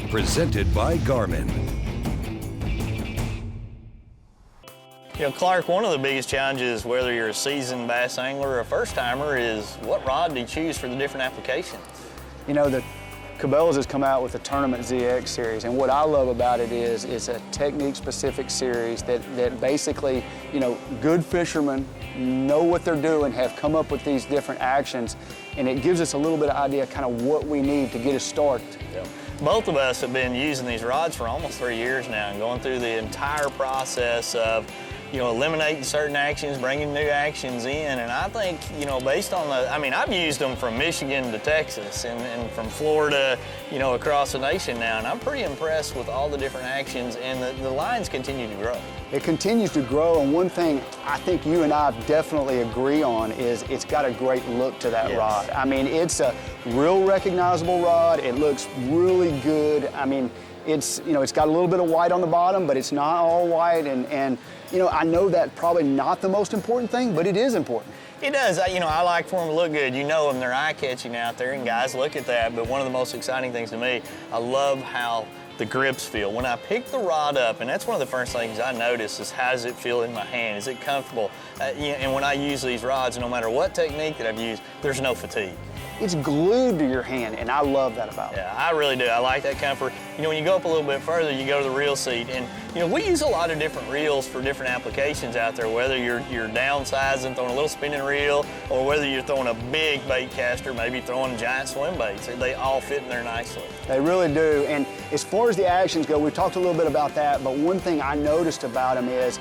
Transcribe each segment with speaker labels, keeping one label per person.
Speaker 1: presented by Garmin.
Speaker 2: You know, Clark, one of the biggest challenges, whether you're a seasoned bass angler or a first-timer, is what rod do you choose for the different applications?
Speaker 3: You know, the Cabelas has come out with the Tournament ZX series, and what I love about it is it's a technique-specific series that basically, you know, good fishermen know what they're doing, have come up with these different actions, and it gives us a little bit of idea kind of what we need to get us started.
Speaker 2: Yeah. Both of us have been using these rods for almost 3 years now and going through the entire process of, you know, eliminating certain actions, bringing new actions in, and I think, you know, based on the, I mean, I've used them from Michigan to Texas and from Florida, you know, across the nation now, and I'm pretty impressed with all the different actions, and the lines continue to grow.
Speaker 3: It continues to grow, and one thing I think you and I definitely agree on is it's got a great look to that rod. I mean, it's a real recognizable rod. It looks really good. I mean, it's, you know, it's got a little bit of white on the bottom, but it's not all white, and you know, I know that's probably not the most important thing, but it is important.
Speaker 2: It does. You know, I like for them to look good. You know them, they're eye-catching out there, and guys look at that. But one of the most exciting things to me, I love how the grips feel. When I pick the rod up, and that's one of the first things I notice is how does it feel in my hand? Is it comfortable? And when I use these rods, no matter what technique that I've used, there's no fatigue.
Speaker 3: It's glued to your hand, and I love that about it.
Speaker 2: Yeah, I really do. I like that comfort. You know, when you go up a little bit further, you go to the reel seat, and you know, we use a lot of different reels for different applications out there, whether you're downsizing, throwing a little spinning reel, or whether you're throwing a big bait caster, maybe throwing giant swim baits. They all fit in there nicely.
Speaker 3: They really do, and as far as the actions go, we talked a little bit about that, but one thing I noticed about them is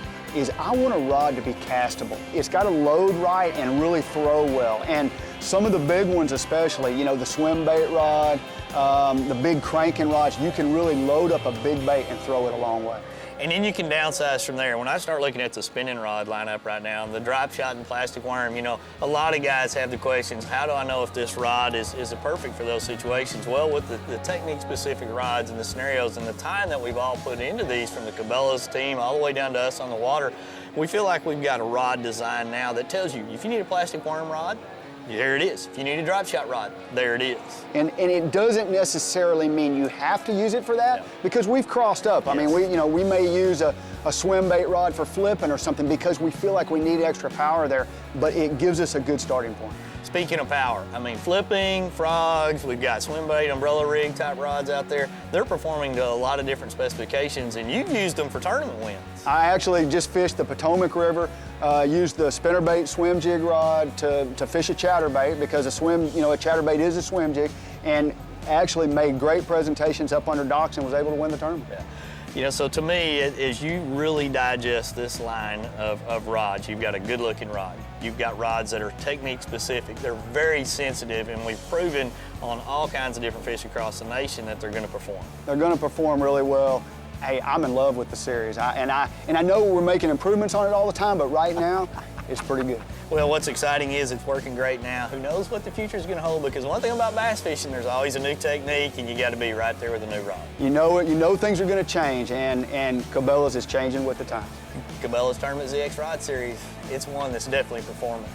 Speaker 3: I want a rod to be castable. It's got to load right and really throw well. And some of the big ones especially, you know, the swim bait rod, the big cranking rods, you can really load up a big bait and throw it a long way.
Speaker 2: And then you can downsize from there. When I start looking at the spinning rod lineup right now, the drop shot and plastic worm, you know, a lot of guys have the questions, how do I know if this rod is perfect for those situations? Well, with the technique-specific rods and the scenarios and the time that we've all put into these, from the Cabelas team all the way down to us on the water, we feel like we've got a rod design now that tells you, if you need a plastic worm rod, there it is. If you need a drop shot rod, there it is.
Speaker 3: And it doesn't necessarily mean you have to use it for that, because we've crossed up. I mean, we may use a swim bait rod for flipping or something because we feel like we need extra power there, but it gives us a good starting point.
Speaker 2: Speaking of power, I mean, flipping, frogs, we've got swim bait, umbrella rig type rods out there. They're performing to a lot of different specifications, and you've used them for tournament wins. I
Speaker 3: actually just fished the Potomac River, used the spinnerbait swim jig rod to fish a chatterbait, because a chatterbait is a swim jig, and actually made great presentations up under docks and was able to win the tournament.
Speaker 2: Yeah. You know, so to me, as you really digest this line of rods, you've got a good-looking rod. You've got rods that are technique-specific. They're very sensitive, and we've proven on all kinds of different fish across the nation that they're going to perform.
Speaker 3: They're going to perform really well. Hey, I'm in love with the series, and I know we're making improvements on it all the time, but right now, it's pretty good.
Speaker 2: Well, what's exciting is it's working great now. Who knows what the future is going to hold, because one thing about bass fishing, there's always a new technique, and you got to be right there with a new rod.
Speaker 3: You know it. You know things are going to change, and Cabelas is changing with the times.
Speaker 2: Cabelas Tournament ZX Rod Series, it's one that's definitely performing.